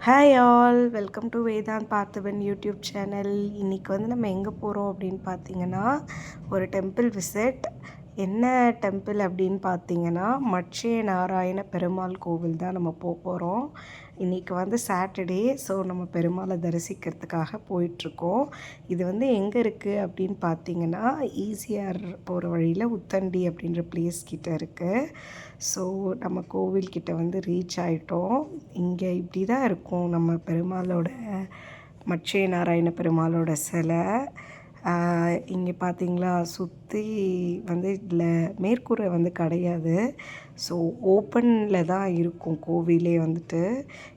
Hi all, welcome to Vedant Parthiban YouTube channel. இன்றைக்கி வந்து நம்ம எங்கே போகிறோம் அப்படின்னு பார்த்தீங்கன்னா, ஒரு டெம்பிள் விசிட். என்ன டெம்பிள் அப்படின்னு பார்த்தீங்கன்னா, மட்சிய நாராயண பெருமாள் கோவில் தான் நம்ம போகிறோம். இன்றைக்கி வந்து சாட்டர்டே, ஸோ நம்ம பெருமாளை தரிசிக்கிறதுக்காக போயிட்டுருக்கோம். இது வந்து எங்கே இருக்குது அப்படின்னு பார்த்தீங்கன்னா, ஈசிஆர் போகிற வழியில் உத்தண்டி அப்படின்ற பிளேஸ் கிட்ட இருக்குது. ஸோ நம்ம கோவில்கிட்ட வந்து ரீச் ஆகிட்டோம். இங்கே இப்படி தான் இருக்கும் நம்ம பெருமாளோட மட்சிய நாராயண பெருமாளோட சிலை. இங்கே பார்த்தீங்களா, சுற்றி வந்து இதில் மேற்கூரை வந்து கிடையாது. ஸோ ஓப்பனில் தான் இருக்கும் கோவிலே வந்துட்டு.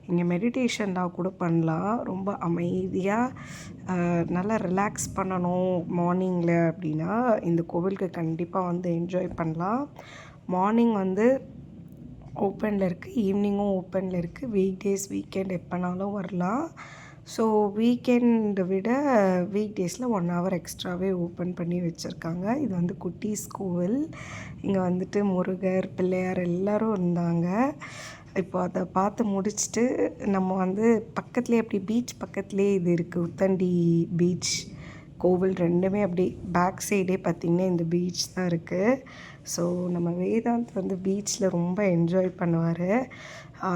இங்கே மெடிடேஷன்லாம் கூட பண்ணலாம். ரொம்ப அமைதியாக நல்லா ரிலாக்ஸ் பண்ணணும் மார்னிங்கில் அப்படின்னா இந்த கோவிலுக்கு கண்டிப்பாக வந்து என்ஜாய் பண்ணலாம். மார்னிங் வந்து ஓப்பனில் இருக்குது, ஈவினிங்கும் ஓப்பனில் இருக்குது. வீக் டேஸ் வீக்கெண்ட் எப்போனாலும் வரலாம். ஸோ வீக்கெண்டை விட வீக் டேஸில் 1 ஹவர் எக்ஸ்ட்ராவே ஓப்பன் பண்ணி வச்சுருக்காங்க. இது வந்து குட்டீஸ் கோவில். இங்கே வந்துட்டு முருகர், பிள்ளையார் எல்லோரும் இருந்தாங்க. இப்போ அதை பார்த்து முடிச்சுட்டு நம்ம வந்து பக்கத்துலேயே அப்படி பீச் பக்கத்துலேயே இது இருக்குது, உத்தண்டி பீச் கோவில். ரெண்டுமே அப்படி பேக் சைடே பார்த்திங்கன்னா இந்த பீச் தான் இருக்குது. ஸோ நம்ம வேதாந்த் வந்து பீச்சில் ரொம்ப என்ஜாய் பண்ணுவார்.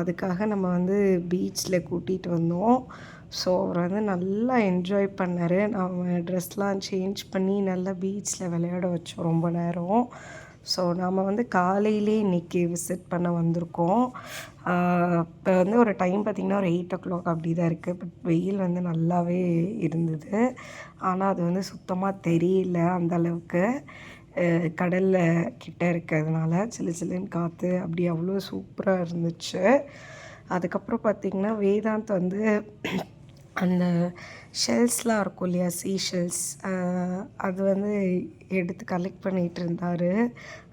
அதுக்காக நம்ம வந்து பீச்சில் கூட்டிகிட்டு வந்தோம். ஸோ அவர் வந்து நல்லா என்ஜாய் பண்ணார். நம்ம ட்ரெஸ்லாம் சேஞ்ச் பண்ணி நல்லா பீச்சில் விளையாட வச்சோம் ரொம்ப நேரம். ஸோ நாம் வந்து காலையிலே இன்றைக்கி விசிட் பண்ண வந்திருக்கோம். இப்போ வந்து ஒரு டைம் பார்த்திங்கன்னா ஒரு 8 o'clock அப்படி தான் இருக்குது. பட் வெயில் வந்து நல்லாவே இருந்தது. ஆனால் அது வந்து சுத்தமாக தெரியல அந்தளவுக்கு. கடலில் கிட்ட இருக்கிறதுனால சிலு சிலுன்னு காற்று அப்படி அவ்வளோ சூப்பராக இருந்துச்சு. அதுக்கப்புறம் பார்த்திங்கன்னா வேதாந்த் வந்து அந்த ஷெல்ஸ்லாம் இருக்கும் இல்லையா, சீஷெல்ஸ், அது வந்து எடுத்து கலெக்ட் பண்ணிகிட்டு இருந்தார்.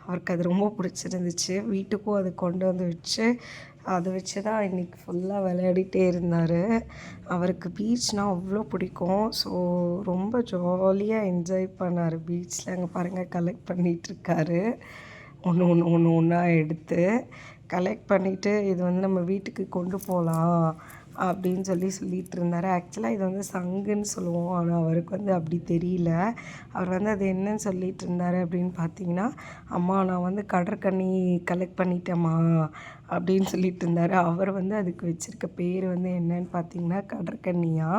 அவருக்கு அது ரொம்ப பிடிச்சிருந்துச்சு. வீட்டுக்கும் அது கொண்டு வந்து வச்சு அதை வச்சு தான் இன்றைக்கி ஃபுல்லாக விளையாடிட்டே இருந்தார். அவருக்கு பீச்னால் அவ்வளோ பிடிக்கும். ஸோ ரொம்ப ஜாலியாக என்ஜாய் பண்ணார் பீச்சில். அங்கே பாருங்கள், கலெக்ட் பண்ணிகிட்ருக்காரு. ஒன்று ஒன்றா எடுத்து கலெக்ட் பண்ணிவிட்டு இது வந்து நம்ம வீட்டுக்கு கொண்டு போகலாம் அப்படின்னு சொல்லிட்டு இருந்தார். ஆக்சுவலாக இது வந்து சங்குன்னு சொல்லுவோம், ஆனால் அவருக்கு வந்து அப்படி தெரியல. அவர் வந்து அது என்னன்னு சொல்லிட்டு இருந்தார் அப்படின்னு பார்த்தீங்கன்னா, அம்மா நான் வந்து கடற்கன்னி கலெக்ட் பண்ணிட்டேம்மா அப்படின்னு சொல்லிட்டு இருந்தார். அவர் வந்து அதுக்கு வச்சுருக்க பேர் வந்து என்னன்னு பார்த்தீங்கன்னா கடற்கன்னியா.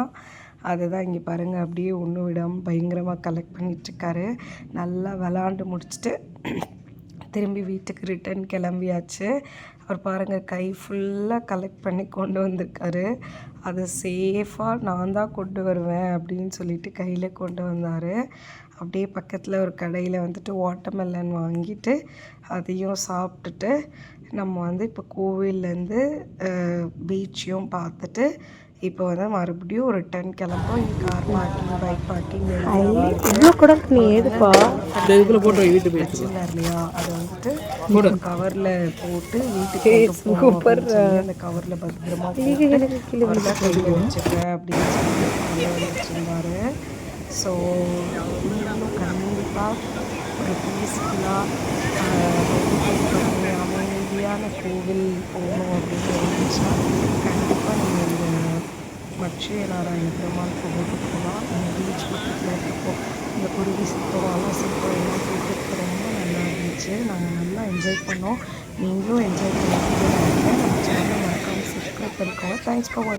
அதை தான் இங்கே பாருங்கள், அப்படியே ஒன்றும் விடாமல் பயங்கரமாக கலெக்ட் பண்ணிகிட்ருக்காரு. நல்லா விளாண்டு முடிச்சுட்டு திரும்பி வீட்டுக்கு ரிட்டன் கிளம்பியாச்சு. அவர் பாருங்கள், கை ஃபுல்லாக கலெக்ட் பண்ணி கொண்டு வந்திருக்காரு. அதை சேஃபாக நான் தான் கொண்டு வருவேன் அப்படின்னு சொல்லிட்டு கையில் கொண்டு வந்தார். அப்படியே பக்கத்தில் ஒரு கடையில் வந்துட்டு வாட்டர்மெலன் வாங்கிட்டு அதையும் சாப்பிட்டுட்டு நம்ம வந்து இப்போ கோவில்லேருந்து பீச்சையும் பார்த்துட்டு இப்போ வந்து மறுபடியும் ரிட்டர்ன் கிளம்போம். இங்கே கார் பார்க்கிங், பைக் பார்க்கிங் இவ்வளோ கூட நீ ஏதுப்பா இதுக்குள்ளே போட்டு வீட்டு போயிடுச்சுல இல்லையா, அதை வந்துட்டு கவரில் போட்டு வீட்டுக்கு சூப்பர் அந்த கவரில் பத்திரமா கையில் வச்சுருக்கேன் அப்படின்னு சொல்லி வச்சுருந்தாரு. ஸோ நீங்களும் கண்டிப்பாக ஒரு பீஸ்ஃபுல்லாக அமைதியான கோவில் போகணும் அப்படின்னு இருந்துச்சா கண்டிப்பாக நீங்கள் இந்த மட்சிய நாராயண பெருமாள் கோவிலுக்கு போகலாம். இந்த பீச் பக்கத்தில் இருக்கப்போ இந்த குருவி சுத்தம், அலை சுத்தம் எல்லாம் கேட்குறதுக்கு ரொம்ப நல்லா இருந்துச்சு. நாங்கள் நல்லா என்ஜாய் பண்ணோம். நீங்களும் என்ஜாய் பண்ணிட்டு நினைக்கிறேன். நம்ம சேனலை மறக்காமல் சப்ஸ்கிரைப் பண்ணிக்கோங்க. தேங்க்ஸ் ஃபார் வாட்சிங்.